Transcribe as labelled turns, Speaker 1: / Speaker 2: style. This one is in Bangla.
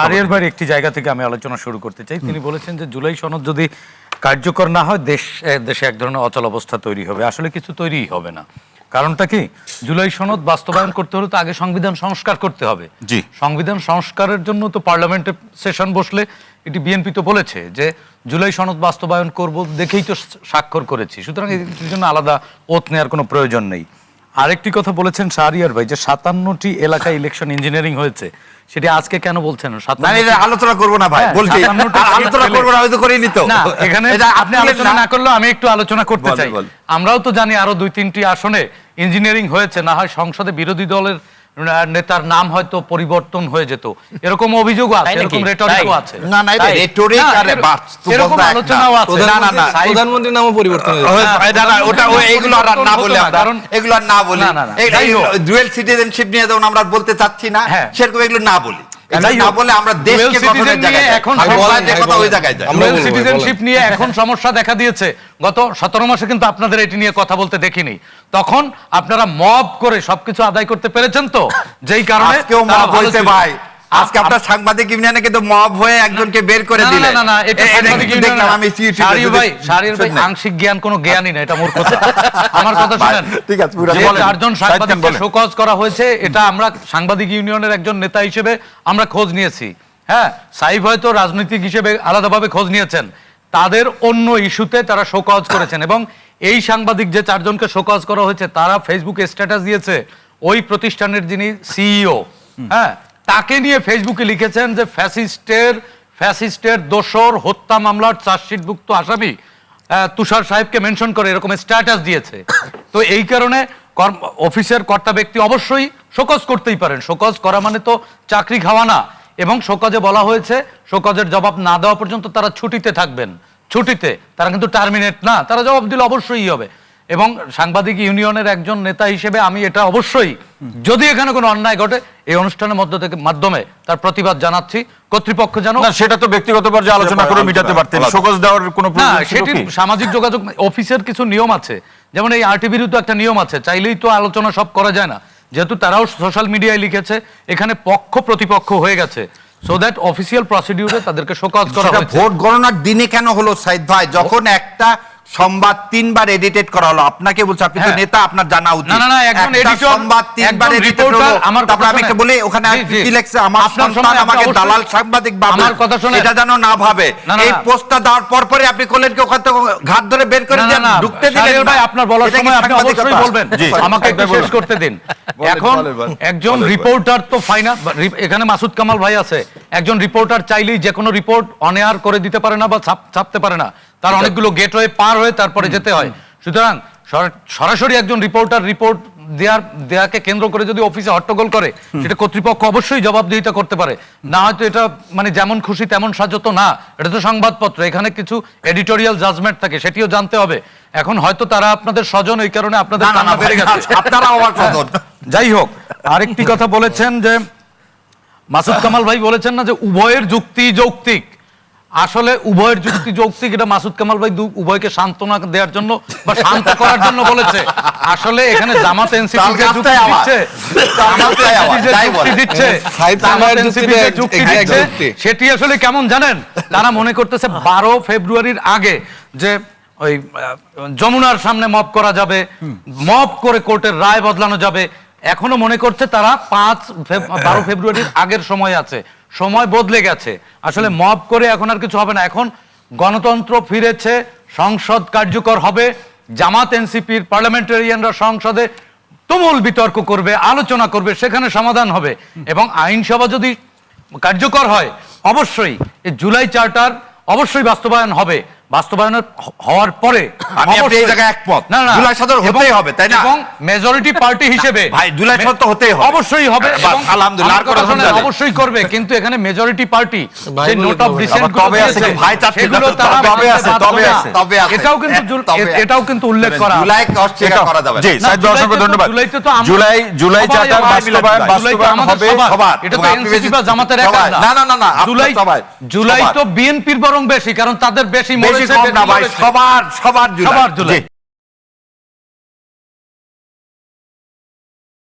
Speaker 1: আরিয়ার ভাইয়ের একটি জায়গা থেকে আমি আলোচনা শুরু করতে চাই। তিনি বলেছেন যে জুলাই সনদ যদি কার্যকর না হয় দেশে এক ধরনের অচল অবস্থা তৈরি হবে। আসলে কিছু তৈরিই হবে না। কারণটা কি? জুলাই সনদ বাস্তবায়ন করতে হলে তো আগে সংবিধান সংস্কার করতে হবে।
Speaker 2: জি,
Speaker 1: সংবিধান সংস্কারের জন্য তো পার্লামেন্টে সেশন বসলে এটি বিএনপি তো বলেছে যে জুলাই সনদ বাস্তবায়ন করব দেখেই তো স্বাক্ষর করেছি, সুতরাং এটির জন্য আলাদা ওত নেওয়ার কোনো প্রয়োজন নেই। আরেকটি কথা বলেছেন শাহরিয়ার ভাই যে 57টি এলাকায় ইলেকশন ইঞ্জিনিয়ারিং হয়েছে, সেটি আজকে কেন বলছেন?
Speaker 2: আলোচনা করবো না ভাই, বলছি আলোচনা করবো না, হয়তো করেই নিত না।
Speaker 1: এখানে আপনি আলোচনা না করলেও আমি একটু আলোচনা করতে চাই। আমরাও তো জানি আরো 2-3টি আসনে ইঞ্জিনিয়ারিং হয়েছে, না হয় সংসদে বিরোধী দলের নেতার নাম হয়তো পরিবর্তন হয়ে যেত, এরকম অভিযোগও আছে, এরকম রেটরিকও আছে।
Speaker 2: না না, এটা রেটরিক আর
Speaker 1: এরকম আলোচনাও আছে।
Speaker 2: না না না,
Speaker 3: প্রধানমন্ত্রীর নামও পরিবর্তন হয়েছে।
Speaker 2: না না, ওটা এইগুলো আর না বলে, কারণ এগুলো আর না বলি, ডুয়াল সিটিজেনশিপ নিয়ে যেমন আমরা বলতে চাচ্ছি না, সেরকম এগুলো না বলি, না বলে আমরা দেশকে গঠনের জায়গায় এখন বলা যে কথা ওই জায়গায় যায়।
Speaker 1: ডুয়াল সিটিজেনশিপ নিয়ে এখন সমস্যা দেখা দিয়েছে। গত 17 মাসে কিন্তু আপনাদের এটি নিয়ে কথা বলতে দেখিনি। তখন আপনারা মব করে সবকিছু আদায় করতে পেরেছেন, তো যেই কারণে
Speaker 2: কেউ মব হয়েছে ভাই। আজকে আপনার সাংবাদিক ইউনিয়নে কিন্তু মব হয়ে একজনকে বের করে দিলেন।
Speaker 1: না না, এটা সাংবাদিক ইউনিয়ন না। আমি শাহরিয়ার ভাই আংশিক জ্ঞান কোনো জ্ঞানই না, এটা মূর্খতা। আমার কথা শুনেন,
Speaker 2: ঠিক আছে,
Speaker 1: যে 4 জন সাংবাদিককে শোকজ করা হয়েছে, এটা আমরা সাংবাদিক ইউনিয়নের একজন নেতা হিসেবে আমরা খোঁজ নিয়েছি। হ্যাঁ, সাইফ হয়তো রাজনৈতিক হিসেবে আলাদাভাবে খোঁজ নিয়েছেন, তাদের অন্য ইস্যুতে তারা শোকজ করেছেন। এবং এই সাংবাদিক যে 4 জনকে শোকজ করা হয়েছে, তারা ফেসবুকে স্ট্যাটাস দিয়েছে ওই প্রতিষ্ঠানের যিনি সিইও, হ্যাঁ, তাকে নিয়ে ফেসবুকে লিখেছেন যে ফ্যাসিস্টের দোসর হত্যা মামলার চার্জশিটভুক্ত আসামি তুষার সাহেবকে মেনশন করে এরকম স্ট্যাটাস দিয়েছে। তো এই কারণে অফিসের কর্তা ব্যক্তি অবশ্যই শোকজ করতেই পারেন। শোকজ করা মানে তো চাকরি খাওয়া না। এবং শোকজে বলা হয়েছে শোকজের জবাব না দেওয়া পর্যন্ত তারা ছুটিতে থাকবেন। ছুটিতে, তারা কিন্তু টার্মিনেট না, তারা জবাব দিলে অবশ্যই হবে। এবং সাংবাদিক ইউনিয়নের একজন নেতা হিসেবে আমি এটা অবশ্যই, যদি এখানে কোনো অন্যায় ঘটে, এই অনুষ্ঠানের মাধ্যমে তার প্রতিবাদ জানাচ্ছি। কর্তৃপক্ষ জানো
Speaker 2: না, সেটা তো ব্যক্তিগত পর্যায়ে আলোচনা করে মিটাতে পারতেন। শোকজ দেওয়ার কোনো
Speaker 1: না, সেটি সামাজিক যোগাযোগ অফিসের কিছু নিয়ম আছে, যেমন এই আরটিভির তো একটা নিয়ম আছে, চাইলেই তো আলোচনা সব করা যায় না। যেহেতু তারাও সোশ্যাল মিডিয়ায় লিখেছে, এখানে পক্ষ প্রতিপক্ষ হয়ে গেছে, সো দ্যাট অফিসিয়াল প্রসিডিউরে তাদেরকে শোকজ করা হয়েছে।
Speaker 2: ভোট গণনার দিনে কেন হলো সাইদ ভাই, যখন একটা সংবাদ 3 বার এডিটেট করা হলো? আপনাকে বলছি, আপনি তো নেতা, আপনার জানা উচিত।
Speaker 1: না না, একজন এডিটর,
Speaker 2: সংবাদ 3 বার এডিটেট হলো। তারপর আমি একটা বলি, ওখানে কি লেখছে, আমার সন্তান আমাকে দালাল সাংবাদিক ভাবে,
Speaker 1: আমার কথা শুনে
Speaker 2: এটা জানো না ভাবে। এই পোস্টটা দেওয়ার পরে আপনি করলেন কি ওখান থেকে ঘাট ধরে বের করে দিয়ে ঢুকতে দিলেন?
Speaker 1: ভাই, আপনার বলার সময় আপনি অবশ্যই বলবেন, আমাকে একটু শেষ করতে দিন। এখন একজন রিপোর্টার তো ফাইনাল, এখানে মাসুদ কামাল ভাই আছে, একজন রিপোর্টার চাইলেই যে কোনো রিপোর্ট অন এয়ার করে দিতে পারে না বা ছাপতে পারে না, তার অনেকগুলো গেটওয়ে পার হয়ে তারপরে যেতে হয়। সুতরাং সরাসরি একজন রিপোর্টার রিপোর্ট দেয়াকে কেন্দ্র করে যদি অফিসে হট্টগোল করে, সেটা কর্তৃপক্ষ অবশ্যই জবাবদিহিতা করতে পারে। না হয়তো এটা মানে যেমন খুশি তেমন সাজতো না, এটা তো সংবাদপত্র, এখানে কিছু এডিটোরিয়াল জাজমেন্ট থাকে, সেটিও জানতে হবে। এখন হয়তো তারা আপনাদের স্বজন, এই কারণে আপনাদের কান্না বেড়ে গেছে,
Speaker 2: আপনারা আমার স্বজন।
Speaker 1: যাই হোক, আরেকটি কথা বলেছেন যে মাসুদ কামাল ভাই বলেছেন না যে উভয়ের যুক্তি যৌক্তিক। আসলে উভয়ের যুক্তি যৌক্তিক, এটা মাসুদ কামাল ভাই উভয়কে সান্ত্বনা দেওয়ার জন্য বা শান্ত করার জন্য বলেছে। আসলে এখানে জামাত এনসিপি যে যুক্তি দিচ্ছে, সেটি আসলে কেমন জানেন? তারা মনে করতেছে 12 ফেব্রুয়ারির আগে যে ওই যমুনার সামনে মব করা যাবে, মব করে কোর্টের রায় বদলানো যাবে। এখনো মনে করছে তারা 12 ফেব্রুয়ারির আগের সময় আছে, সময় বদলে গেছে। আসলে মব করে এখন আর কিছু হবে না। এখন গণতন্ত্র ফিরেছে, সংসদ কার্যকর হবে, জামাত এনসিপির পার্লামেন্টারিয়ানরা সংসদে তুমুল বিতর্ক করবে, আলোচনা করবে, সেখানে সমাধান হবে। এবং আইনসভা যদি কার্যকর হয়, অবশ্যই এই জুলাই চার্টার অবশ্যই বাস্তবায়ন হবে। বাস্তবায়ন হওয়ার পরে
Speaker 2: আমি এই জায়গায় একমত, জুলাই সদর হতেই হবে, তাই না?
Speaker 1: এবং মেজরিটি পার্টি হিসেবে
Speaker 2: ভাই জুলাই সদর তো হতেই হবে,
Speaker 1: অবশ্যই হবে, এবং
Speaker 2: আলহামদুলিল্লাহ
Speaker 1: অবশ্যই করবে। কিন্তু এখানে মেজরিটি পার্টি যে নোট অফ ডিসেন্ট
Speaker 2: তবে আছে ভাই,
Speaker 1: সেগুলো তারা তবে আছে, এটাও কিন্তু উল্লেখ করা,
Speaker 2: জুলাই অস্বীকার করা যাবে। জি সাইদ ভাই, অসংখ্য ধন্যবাদ। জুলাই চার্টার বাস্তবায়ন হবে সবার,
Speaker 1: এটা তো এনসিপি বা জামাতের একা
Speaker 2: না। না না না,
Speaker 1: জুলাই তো বিএনপির বরং বেশি, কারণ তাদের বেশি
Speaker 2: সবার জুলাই।